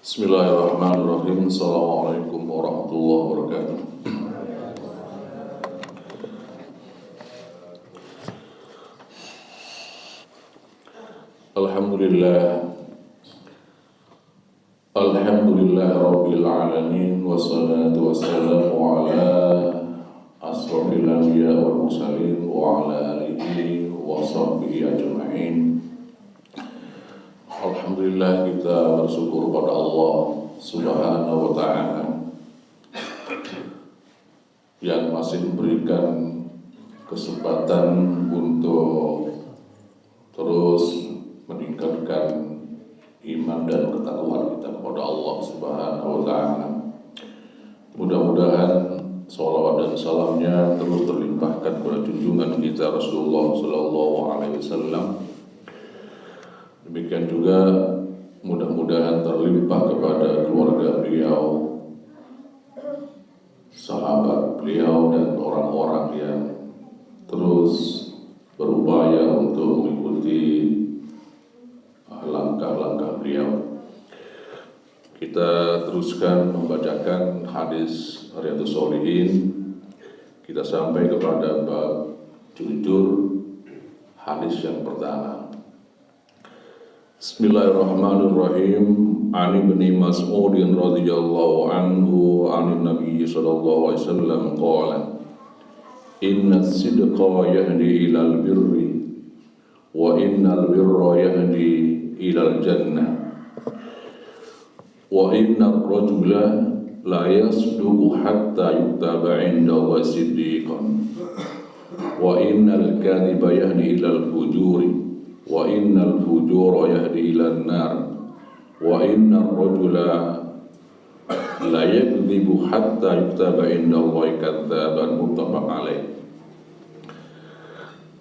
Bismillahirrahmanirrahim. Assalamualaikum warahmatullahi wabarakatuh. Alhamdulillah rabbil alamin, wassalatu wassalamu ala asrofil anbiya wal mursalin wa ala alihi wa sahbihi ajma'in. Alhamdulillah, kita bersyukur pada Allah Subhanahu wa ta'ala yang masih memberikan kesempatan untuk terus meningkatkan iman dan ketakwaan kita kepada Allah Subhanahu wa ta'ala. Mudah-mudahan sholawat dan salamnya terus terlimpahkan kepada junjungan kita Rasulullah sallallahu alaihi wasallam. Demikian juga mudah-mudahan terlimpah kepada keluarga beliau, sahabat beliau, dan orang-orang yang terus berupaya untuk mengikuti langkah-langkah beliau. Kita teruskan membacakan hadis Riyadhus Shalihin. Kita sampai kepada bab jujur, hadis yang pertama. Bismillahirrahmanirrahim. An Ibni Mas'ud radhiyallahu anhu an Nabi sallallahu alaihi wasallam qala inna as-sidqa yahdi ilal birri wa innal birra yahdi ilal jannah wa inna ar-rajula la yasduqu hatta yuktaba 'inda Allahi siddiqan wa innal kadhiba yahdi ilal fujuri wa innal fujura yahdi ilan nar wa innar rajula la yakdzibu hatta yuktaba inda Allahi kadzaban, muttafaq alaih.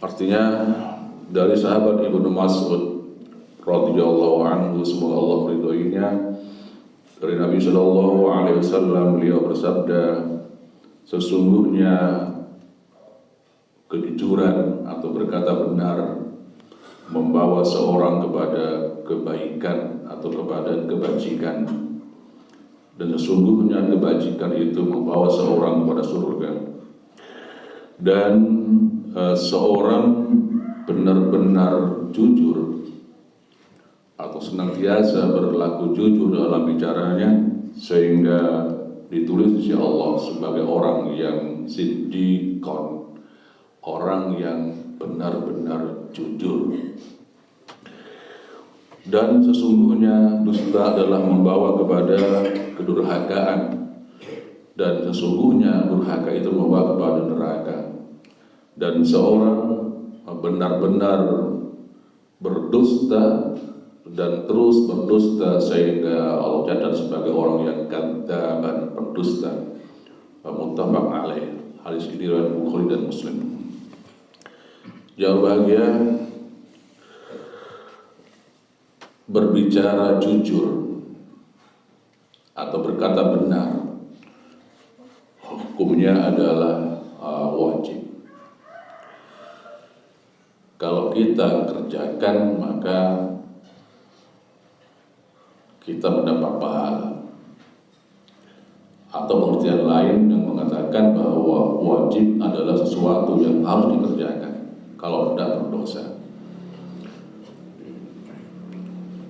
Artinya, dari sahabat Ibnu Mas'ud radhiyallahu anhu, semoga Allah meridhoinya, dari Nabi sallallahu alaihi wasallam, beliau bersabda, sesungguhnya kejujuran atau berkata benar membawa seorang kepada kebaikan atau kepada kebajikan, dan sesungguhnya kebajikan itu membawa seorang kepada surga. Dan seorang benar-benar jujur atau senantiasa berlaku jujur dalam bicaranya sehingga ditulis di sisi Allah sebagai orang yang siddiqon, orang yang benar-benar jujur. Dan sesungguhnya dusta adalah membawa kepada kedurhakaan, dan sesungguhnya durhaka itu membawa kepada neraka. Dan seorang benar-benar berdusta dan terus berdusta sehingga Allah catat sebagai orang yang kadzaban, pendusta. Muttafaq alaih. Hadis ini riwayat Bukhari dan Muslim. Yang bahagia, berbicara jujur atau berkata benar, hukumnya adalah wajib. Kalau kita kerjakan, maka kita mendapat pahala. Atau pengertian lain yang mengatakan bahwa wajib adalah sesuatu yang harus dikerjakan kalau tidak berdosa.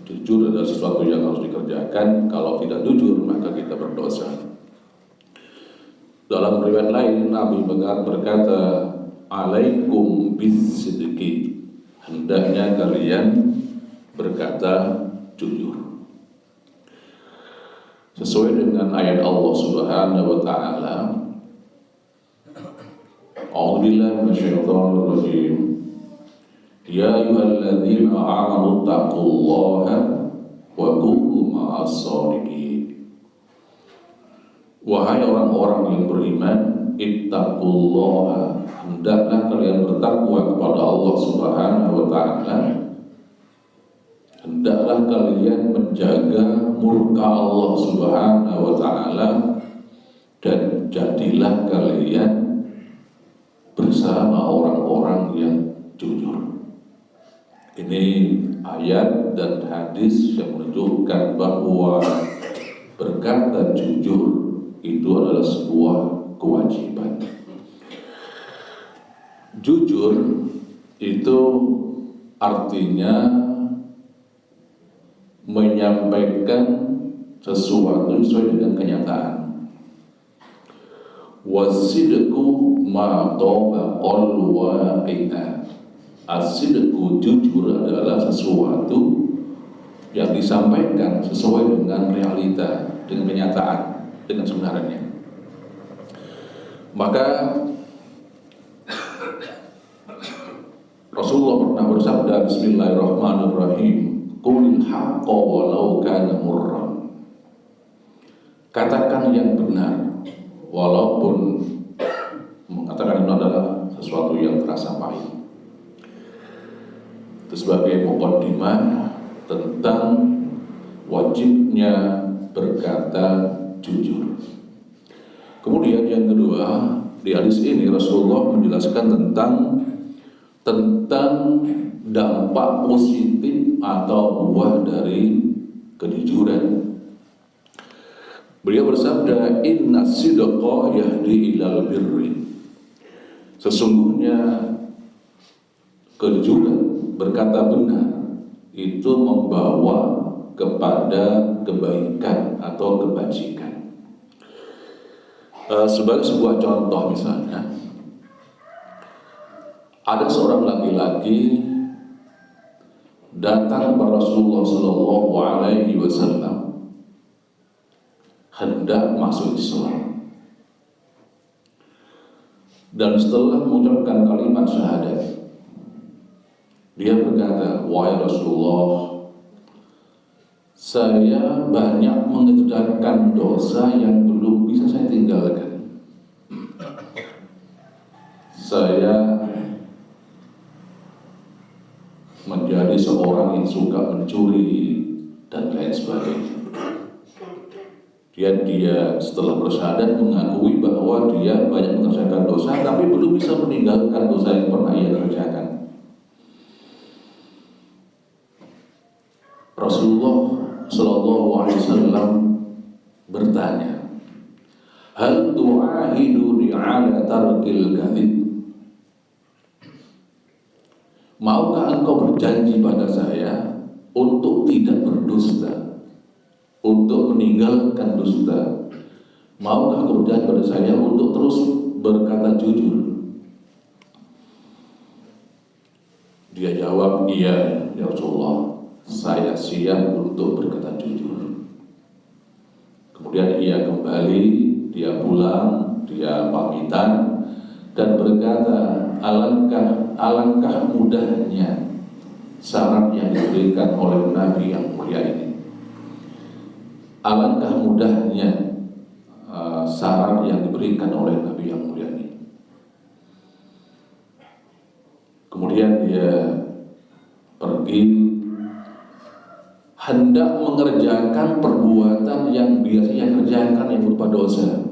Jujur adalah sesuatu yang harus dikerjakan, kalau tidak jujur maka kita berdosa. Dalam riwayat lain, Nabi berkata, alaikum bis-sidqi, hendaknya kalian berkata jujur. Sesuai dengan ayat Allah Subhanahu wa ta'ala, A'udzubillahi minasyaitonir rajim. Ya ayyuhalladzina amanu taqullaha wa kunu ma'as shadiqin. Wahai orang-orang yang beriman, ittaqullaha, hendaklah kalian bertakwa kepada Allah Subhanahu wa ta'ala. Hendaklah kalian menjaga murka Allah Subhanahu wa ta'ala, dan jadilah kalian bersama orang-orang yang jujur. Ini ayat dan hadis yang menunjukkan bahwa berkata jujur itu adalah sebuah kewajiban. Jujur itu artinya menyampaikan sesuatu sesuai dengan kenyataan. Wasidqu ma taba qalbu wa ina. Asidqu, jujur adalah sesuatu yang disampaikan sesuai dengan realita, dengan kenyataan, dengan sebenarnya. Maka Rasulullah pernah bersabda, Bismillahirrahmanirrahim, qulil haqqa walau kana murran. Katakan yang benar walaupun mengatakan itu adalah sesuatu yang terasa pahit. Itu sebagai muqaddimah tentang wajibnya berkata jujur. Kemudian yang kedua, di hadis ini Rasulullah menjelaskan tentang dampak positif atau buah dari kejujuran. Beliau bersabda, inna sidqa yahdi ilal birri. Sesungguhnya kejujuran, berkata benar, itu membawa kepada kebaikan atau kebajikan. Sebagai sebuah contoh misalnya, ada seorang laki-laki datang kepada Rasulullah Shallallahu Alaihi Wasallam hendak masuk Islam, dan setelah mengucapkan kalimat syahadat, dia berkata, wahai Rasulullah, saya banyak mengerjakan dosa yang belum bisa saya tinggalkan. Saya menjadi seorang yang suka mencuri dan lain sebagainya. Dia setelah bersyahadat mengakui bahwa dia banyak mengerjakan dosa, tapi belum bisa meninggalkan dosa yang pernah ia kerjakan. Rasulullah Shallallahu Alaihi Wasallam bertanya, hal tu'ahiduni ala tarkil kadhib? Maukah engkau berjanji pada saya untuk tidak berdusta, untuk meninggalkan dusta? Maukah engkau berjanji pada saya untuk terus berkata jujur? Dia jawab, iya ya Rasulullah, saya siap untuk berkata jujur. Kemudian ia kembali, dia pulang, dia pamitan dan berkata, alangkah mudahnya syarat yang diberikan oleh Nabi yang mulia ini. Alangkah mudahnya syarat yang diberikan oleh Nabi yang mulia ini. Kemudian dia pergi hendak mengerjakan perbuatan yang biasanya kerjakan yang berupa dosa.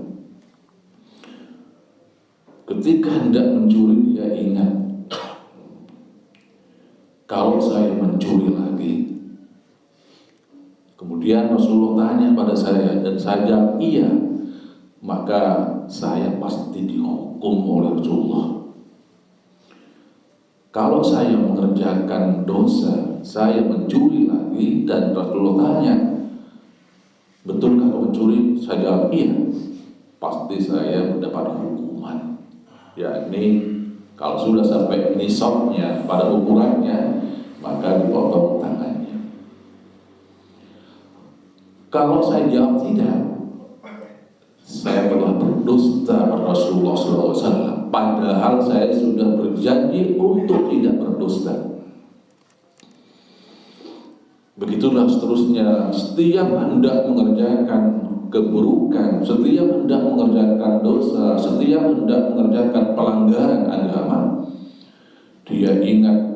Ketika hendak mencuri, dia ingat, kalau saya mencuri lagi. Kemudian Rasulullah tanya pada saya dan saya jawab iya, maka saya pasti dihukum oleh Rasulullah. Kalau saya mengerjakan dosa, saya mencuri lagi dan Rasulullah tanya, betulkah kau mencuri? Saya jawab iya, pasti saya mendapat hukuman. Yakni kalau sudah sampai nisabnya pada ukurannya, maka dipotong tangannya. Kalau saya jawab tidak, saya telah berdusta Rasulullah SAW, padahal saya sudah berjanji untuk tidak berdusta. Begitulah seterusnya, setiap hendak mengerjakan keburukan, setiap hendak mengerjakan dosa, setiap hendak mengerjakan pelanggaran agama, dia ingat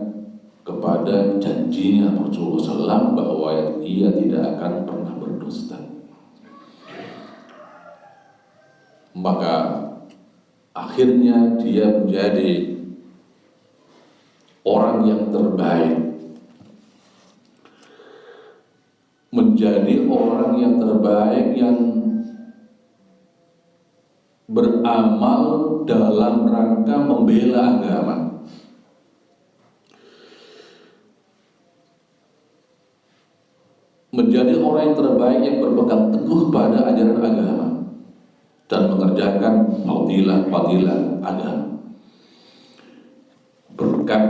kepada janjinya Rasulullah SAW bahwa ia tidak akan pernah berdusta. Maka akhirnya dia menjadi orang yang terbaik, menjadi orang yang terbaik yang beramal dalam rangka membela agama. Menjadi orang yang terbaik yang berpegang teguh pada ajaran agama dan mengerjakan fadilah agama. Berkat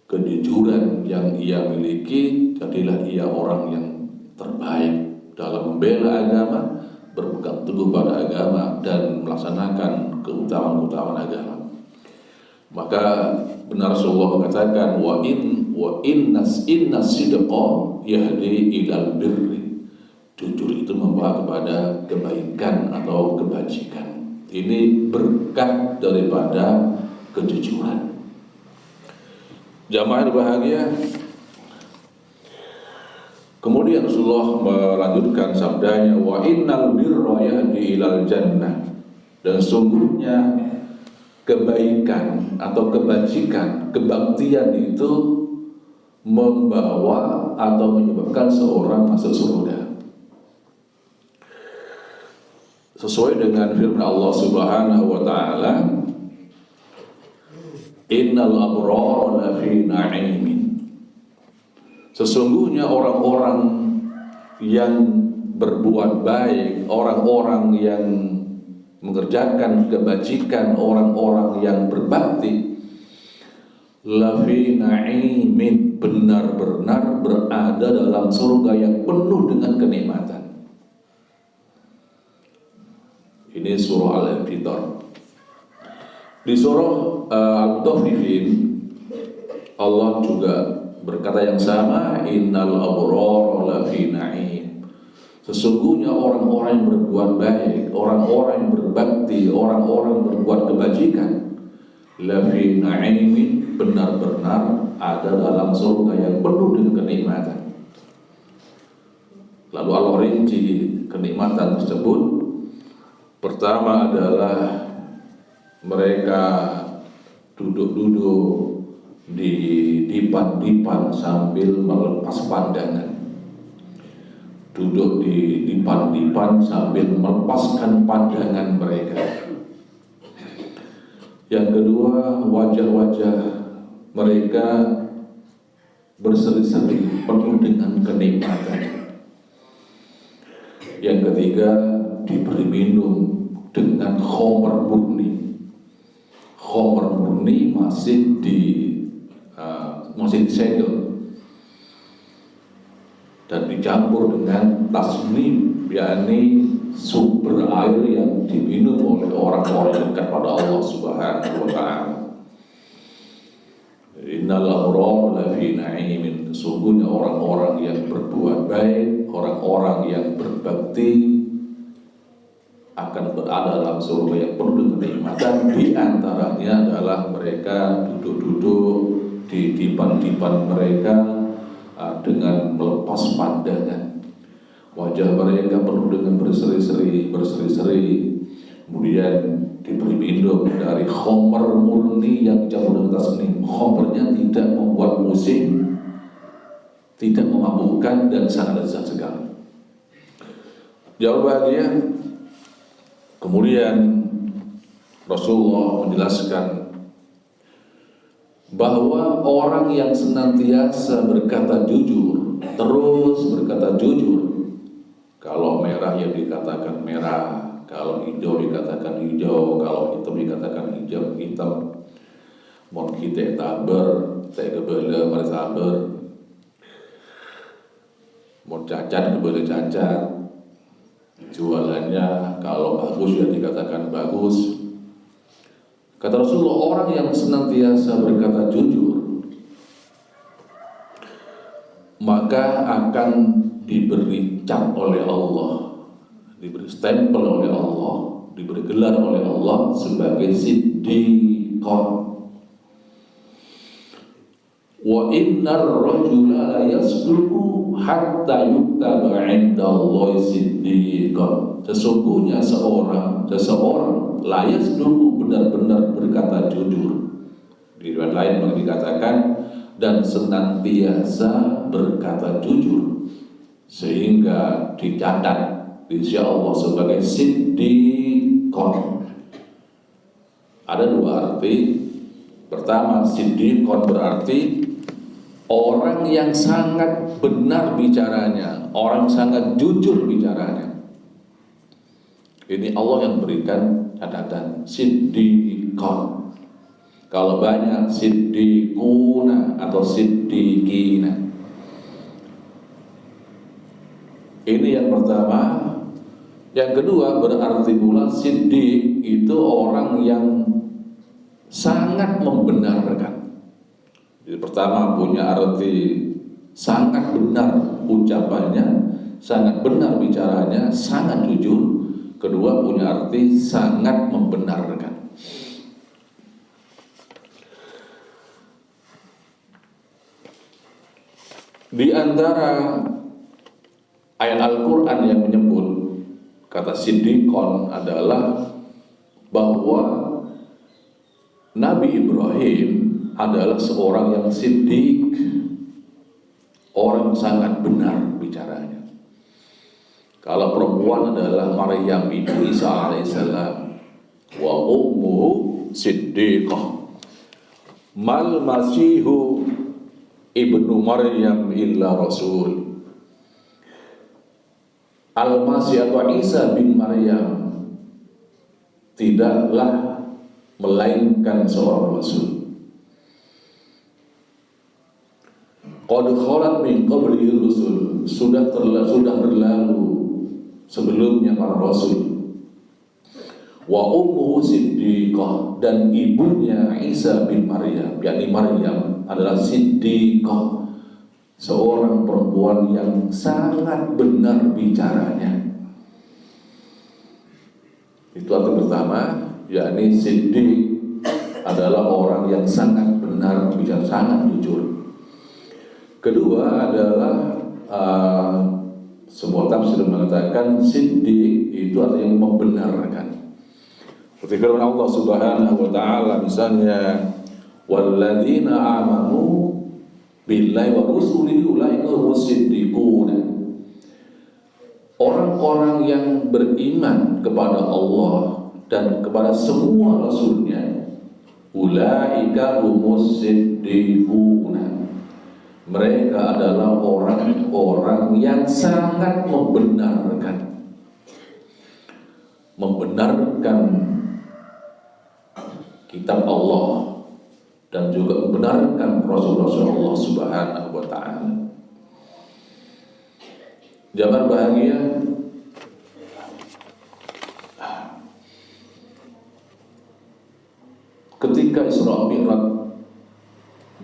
kejujuran yang ia miliki, jadilah ia orang yang terbaik dalam membela agama, berpegang teguh pada agama dan melaksanakan keutamaan-keutamaan agama. Maka benar Rasulullah mengatakan inna sidqa yahdi ilal birri. Jujur itu membawa kepada kebaikan atau kebajikan. Ini berkat daripada kejujuran. Jamaah yang berbahagia, kemudian Rasulullah melanjutkan sabdanya, wa innal birra yahdi ilal jannah. Dan sungguhnya kebaikan atau kebajikan, kebaktian itu membawa atau menyebabkan seorang masuk surga. Sesuai dengan firman Allah Subhanahu wa taala, innal abrara lafi na'imin. Sesungguhnya orang-orang yang berbuat baik, orang-orang yang mengerjakan kebajikan, orang-orang yang berbakti, lafi na'imin, benar-benar berada dalam surga yang penuh dengan kenikmatan. Ini surah Al-Infitar. Di surah Al-Mutaffifin Allah juga berkata yang sama, innal abrara lafi na'im. Sesungguhnya orang-orang yang berbuat baik, orang-orang yang berbakti, orang-orang yang berbuat kebajikan, lafi na'imin, benar-benar ada dalam surga yang penuh dengan kenikmatan. Lalu Allah rinci kenikmatan tersebut. Pertama adalah mereka duduk-duduk di dipan-dipan sambil melepas pandangan. Duduk di dipan-dipan sambil melepaskan pandangan mereka. Yang kedua, wajah-wajah mereka berseri-seri penuh dengan kenikmatan. Yang ketiga, diberi minum dengan khamr murni. Khamr murni masih disegel dan dicampur dengan tasnim, yakni sumber air yang diminum oleh orang-orang yang dekat pada Allah Subhanahu wa taala. Innal abrara lafi na'imin. Sesungguhnya orang-orang yang berbuat baik, orang-orang yang berbakti akan berada dalam surga yang penuh dengan kenikmatan. Di antaranya adalah mereka duduk-duduk di dipan-dipan mereka dengan melepas pandangan. Wajah mereka penuh dengan berseri-seri, kemudian diberi minum dari khamr murni yang dicampur dengan tasnim. Khamrnya tidak membuat pusing, tidak memabukkan, dan sangat lezat sekali. Jauh bahagia. Kemudian Rasulullah menjelaskan bahwa orang yang senantiasa berkata jujur, terus berkata jujur, kalau merah ya dikatakan merah, kalau hijau dikatakan hijau, kalau hitam dikatakan hitam. Mon kita taber, saya kebele mari sabar. Mon cacat kebele cacat. Jualannya kalau bagus ya dikatakan bagus. Kata Rasulullah, orang yang senantiasa berkata jujur maka akan diberi cap oleh Allah, diberi stempel oleh Allah, diberi gelar oleh Allah sebagai siddiqon. Wa innar rajula la yasduqu hatta yuktaba 'inda Allahi siddiqan. Sesungguhnya seseorang la yasduqu, benar-benar berkata jujur. Di riwayat lain dikatakan dan senantiasa berkata jujur, sehingga dicatat insya Allah sebagai siddiqon. Ada dua arti. Pertama, siddiqon berarti orang yang sangat benar bicaranya, orang sangat jujur bicaranya. Ini Allah yang berikan catatan siddiqon. Kalau banyak siddiquna atau siddiqina. Ini yang pertama. Yang kedua, berarti pula siddiq itu orang yang sangat membenarkan. Jadi pertama punya arti sangat benar ucapannya, sangat benar bicaranya, sangat jujur. Kedua punya arti sangat membenarkan. Di antara ayat Al-Quran yang menyebut kata siddiqon adalah bahwa Nabi Ibrahim adalah seorang yang siddiq, orang sangat benar bicaranya. Kalau perempuan adalah Maryam ibu Isa alaihissalam, wa ummuhu siddiqah, mal masihu ibnu Maryam illa rasul. Al-Masih atau Isa bin Maryam tidaklah melainkan seorang rasul. Qad khalat min qablihi rusul, sudah berlalu sebelumnya para rasul. Wa ummuhu siddiqah, dan ibunya Isa bin Maryam, yakni Maryam adalah siddiqah, seorang perempuan yang sangat benar bicaranya. Itu arti pertama, yakni siddiq adalah orang yang sangat benar bicara, sangat jujur. Kedua adalah sebuah tafsir mengatakan siddiq itu artinya membenarkan. Seperti firman Allah Subhanahu wa taala misalnya, walladzina amanu billahi wa rusulihi ulaika humus siddiquna. Orang-orang yang beriman kepada Allah dan kepada semua rasulnya, ulaika humus siddiquna. Mereka adalah orang-orang yang sangat membenarkan kitab Allah dan juga membenarkan Rasul-Rasul Allah Subhanahu wa ta'ala. Jamaah bahagia, ketika Isra Mi'raj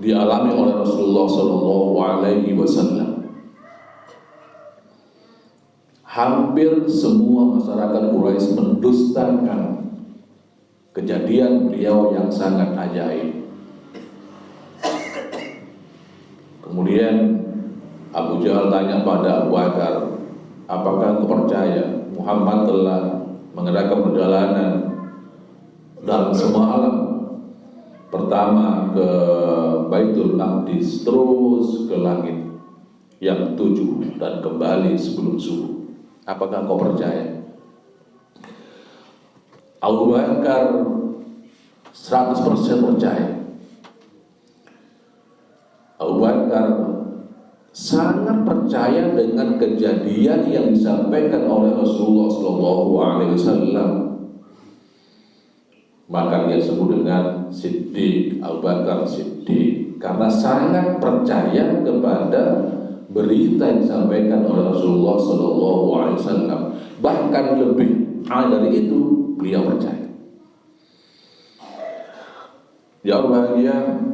dialami oleh Rasulullah Sallallahu Alaihi Wasallam, hampir semua masyarakat Quraisy mendustakan kejadian beliau yang sangat ajaib. Kemudian Abu Jahal tanya pada Abu Bakar, apakah engkau percaya Muhammad telah mengadakan perjalanan dalam semua alam? Pertama ke Baitul Maqdis, terus ke langit yang 7 dan kembali sebelum subuh. Apakah engkau percaya? Abu Bakar 100% percaya. Abu Bakar sangat percaya dengan kejadian yang disampaikan oleh Rasulullah SAW. Maka dia sebut dengan Siddiq, Abu Bakar Siddiq, karena sangat percaya kepada berita yang disampaikan oleh Rasulullah SAW. Bahkan lebih dari itu, beliau percaya. Ya bahagia.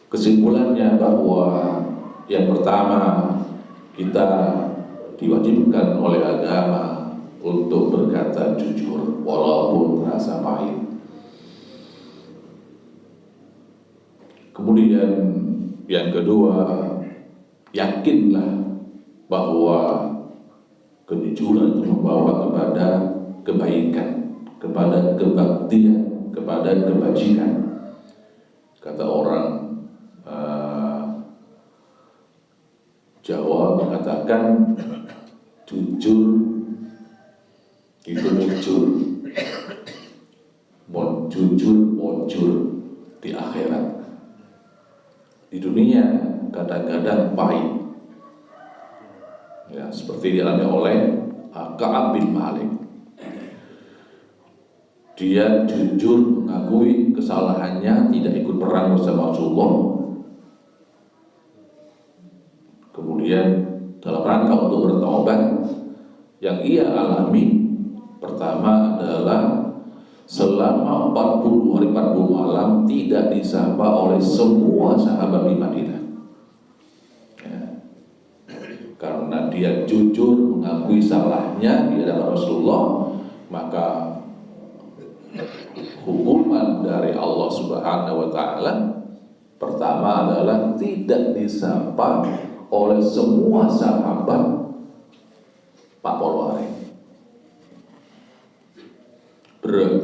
Kesimpulannya bahwa yang pertama, kita diwajibkan oleh agama untuk berkata jujur walaupun terasa pahit. Kemudian yang kedua, yakinlah bahwa kejujuran itu membawa kepada kebaikan, kepada kebaktian, kepada kebajikan. Kata orang, Jawa mengatakan jujur itu muncul di akhirat. Di dunia kadang-kadang pahit, ya, seperti dialami oleh Ka'ab bin Malik. Dia jujur mengakui kesalahannya, tidak ikut perang bersama Rasulullah. Kemudian dalam rangka untuk bertobat, yang ia alami pertama adalah selama 40 hari 40 malam tidak disapa oleh semua sahabat di Madinah, ya. Karena dia jujur mengakui salahnya di hadapan Rasulullah, maka hukuman dari Allah Subhanahu wa Ta'ala pertama adalah tidak disapa oleh semua sahabat 40 hari. Berat.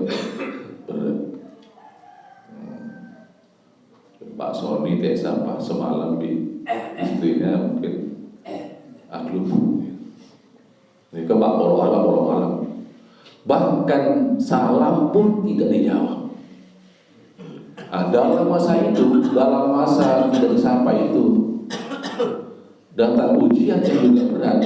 Pak Sony tidak sapa semalam di istrinya mungkin aglub. Ini ke 40 hari 40 malam. Bahkan salam pun tidak dijawab. Dalam masa itu, dalam masa tidak disapa itu, datang ujian yang juga berat.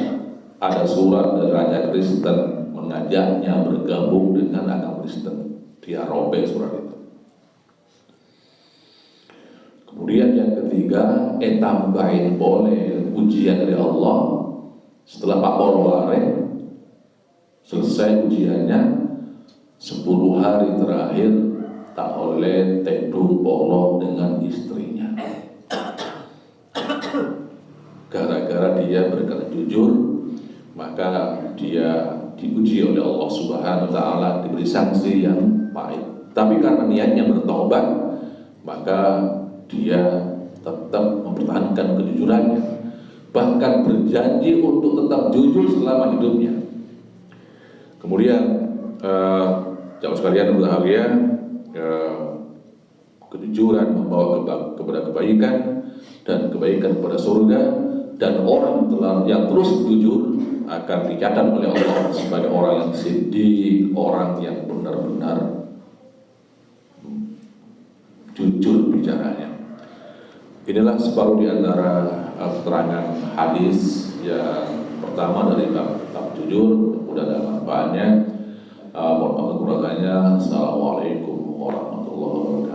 Ada surat dari Raja Kristen mengajaknya bergabung dengan agama Kristen. Dia robek surat itu. Kemudian yang ketiga, tambahin boleh ujian dari Allah. Setelah 40 hari selesai ujiannya, 10 hari terakhir tak boleh tidur bolong dengan istrinya. Gara-gara dia berkata jujur, maka dia diuji oleh Allah Subhanahu wa Ta'ala, diberi sanksi yang pahit. Tapi karena niatnya bertobat, maka dia tetap mempertahankan kejujurannya, bahkan berjanji untuk tetap jujur selama hidupnya. Kemudian jamaah sekalian berbahagia, kejujuran membawa kepada kebaikan dan kebaikan kepada surga, dan orang yang terus jujur akan dicatat oleh Allah sebagai orang yang siddiq, orang yang benar-benar jujur bicaranya. Inilah separuh di antara keterangan hadis yang pertama dari kitab jujur. Mudah-mudahan ada manfaatnya. Mohon maaf kekurangannya. Assalamualaikum warahmatullahi wabarakatuh.